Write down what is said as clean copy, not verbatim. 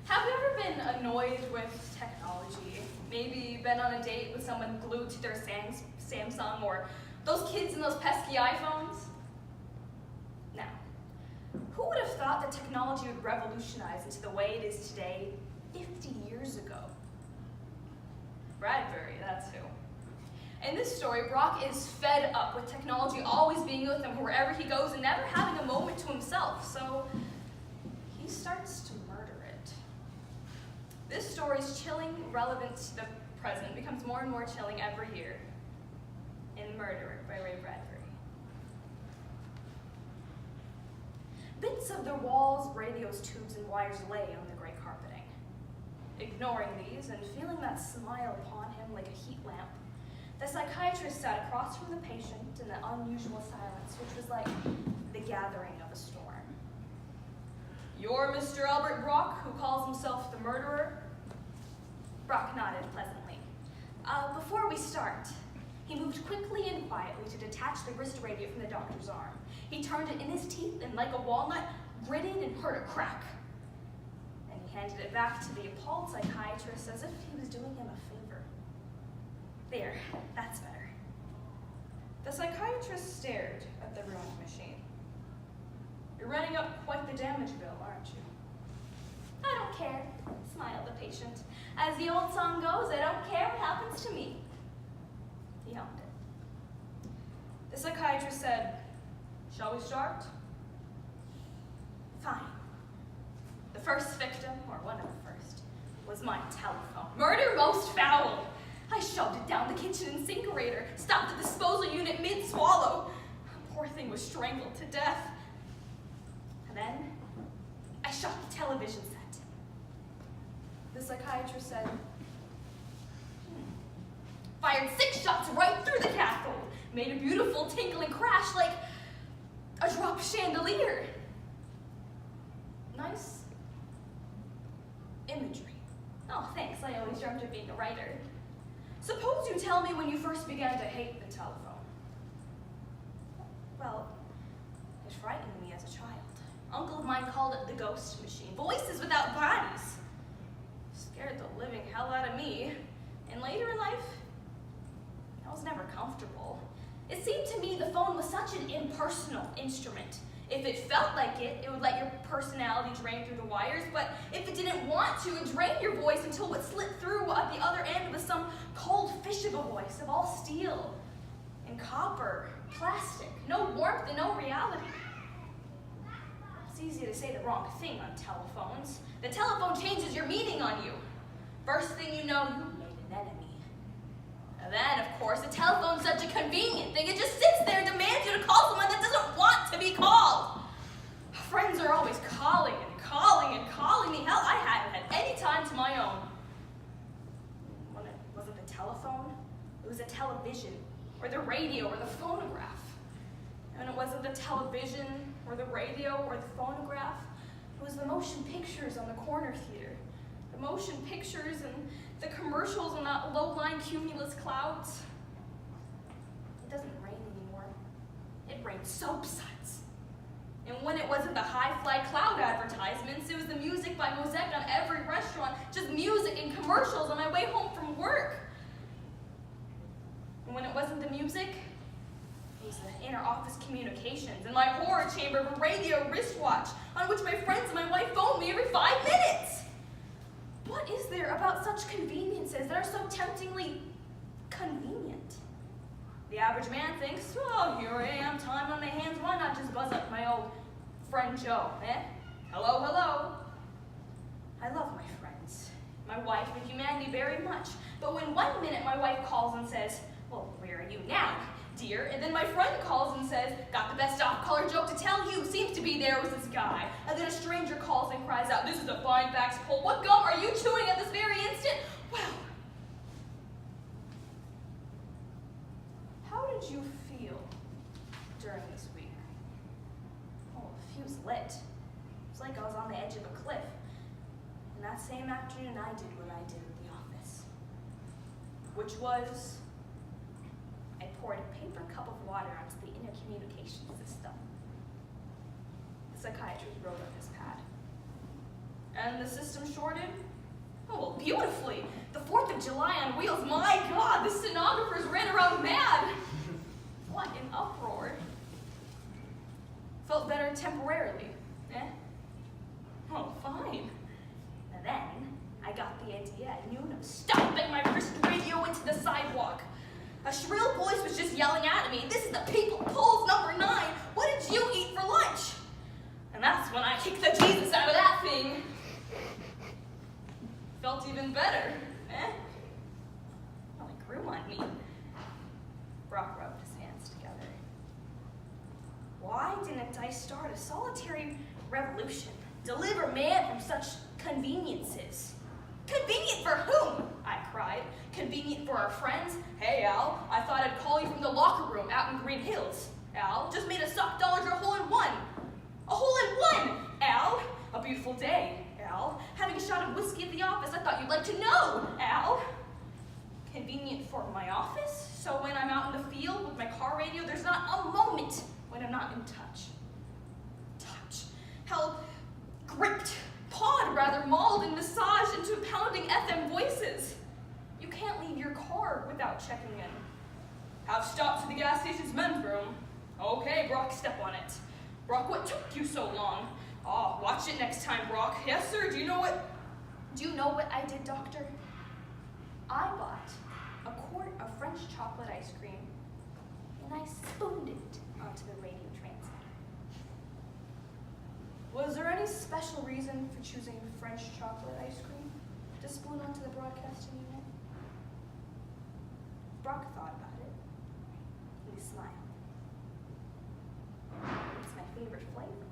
Have you ever been annoyed with technology? Maybe been on a date with someone glued to their Samsung, or those kids in those pesky iPhones? Now, who would have thought that technology would revolutionize into the way it is today 50 years ago? Bradbury, that's who. In this story, Brock is fed up with technology always being with him wherever he goes and never having a moment to himself, so he starts to murder it. This story's chilling relevance to the present becomes more and more chilling every year in Murder by Ray Bradbury. Bits of the walls, radios, tubes, and wires lay on the gray carpeting. Ignoring these and feeling that smile upon him like a heat lamp, the psychiatrist sat across from the patient in the unusual silence, which was like the gathering of a storm. "You're Mr. Albert Brock, who calls himself the murderer?" Brock nodded pleasantly. Before we start," he moved quickly and quietly to detach the wrist radio from the doctor's arm. He turned it in his teeth and, like a walnut, gritted and heard a crack. Then he handed it back to the appalled psychiatrist as if he was doing him a favor. "There, that's better." The psychiatrist stared at the ruined machine. "You're running up quite the damage bill, aren't you?" "I don't care," smiled the patient. "As the old song goes, I don't care what happens to me." He hummed it. The psychiatrist said, "Shall we start?" "Fine." The first victim, or one of the first, was my telephone. Murder most foul! I shoved it down the kitchen incinerator, stopped the disposal unit mid-swallow. The poor thing was strangled to death. And then, I shot the television set. The psychiatrist said, "Fired 6 shots right through the cathode, made a beautiful tinkling crash like a dropped chandelier." Nice imagery. Oh, thanks, I always dreamt of being a writer. Suppose you tell me when you first began to hate the telephone. Well, it frightened me as a child. Uncle of mine called it the ghost machine. Voices without bodies. Scared the living hell out of me. And later in life, I was never comfortable. It seemed to me the phone was such an impersonal instrument. If it felt like it, it would let your personality drain through the wires, but if it didn't want to, it drained your voice until what slipped through at the other end was some cold fish of a voice of all steel and copper, plastic, no warmth and no reality. It's easy to say the wrong thing on telephones. The telephone changes your meaning on you. First thing you know, you made an enemy. And then, of course, the telephone's such a convenient thing. It just sits there and demands you to call someone that doesn't want to be called. Friends are always calling and calling and calling me. Hell, I hadn't had any time to my own. When it wasn't the telephone, it was a television, or the radio, or the phonograph. And it wasn't the television, or the radio, or the phonograph. It was the motion pictures on the corner theater. The motion pictures and the commercials on that low-lying cumulus clouds. It doesn't rain anymore. It rains soap suds. And when it wasn't the high-fly cloud advertisements, it was the music by Mosaic on every restaurant, just music and commercials on my way home from work. And when it wasn't the music, it was the inter-office communications and my horror chamber of a radio wristwatch on which my friends and my wife phoned me every 5 minutes. What is there about such conveniences that are so temptingly convenient? The average man thinks, "Oh, here I am, time on my hands, why not just buzz up my old friend Joe, eh? Hello, hello." I love my friends, my wife, and humanity very much. But when one minute my wife calls and says, "Well, where are you now, dear?" And then my friend calls and says, "Got the best off-color joke to tell you, seems to be there was this guy." And then a stranger calls and cries out, "This is a fine fax poll. What gum are you chewing at this very instant?" Well, how did you feel during this week? Oh, the fuse lit. It was like I was on the edge of a cliff. And that same afternoon, I did what I did at the office, which was I poured a paper cup of water onto the intercommunication system. The psychiatrist wrote on his pad. And the system shorted? Oh, well, beautifully. The 4th of July on wheels. My God, the stenographers ran around mad. What an uproar. Felt better temporarily. Eh? Oh, fine. And then I got the idea at noon of stomping my wrist radio into the sidewalk. A shrill voice was just yelling at me, "This is the People Polls number 9. What did you eat for lunch?" And that's when I kicked the Jesus out of that thing. Felt even better, eh? Well, it grew on me. Brock rubbed his hands together. Why didn't I start a solitary revolution? Deliver man from such conveniences. Convenient for whom? I cried. Convenient for our friends? Hey, Al, I thought I'd call you from the locker room out in Green Hills. Al, just made a sock dollar a hole in one. A hole in one, Al. A beautiful day, Al. Having a shot of whiskey at the office, I thought you'd like to know, Al. Convenient for my office, so when I'm out in the field with my car radio, there's not a moment when I'm not in touch. Touch. Held, gripped, pawed rather, mauled and massaged into pounding FM voices. You can't leave your car without checking in. Have stopped to the gas station's men's room. Okay, Brock, step on it. Brock, what took you so long? Oh, watch it next time, Brock. Yes, sir. Do you know what I did, Doctor? I bought a quart of French chocolate ice cream, and I spooned it onto the radio transmitter. Was there any special reason for choosing French chocolate ice cream to spoon onto the broadcasting unit? Brock thought about it, and he smiled. It's my favorite flavor.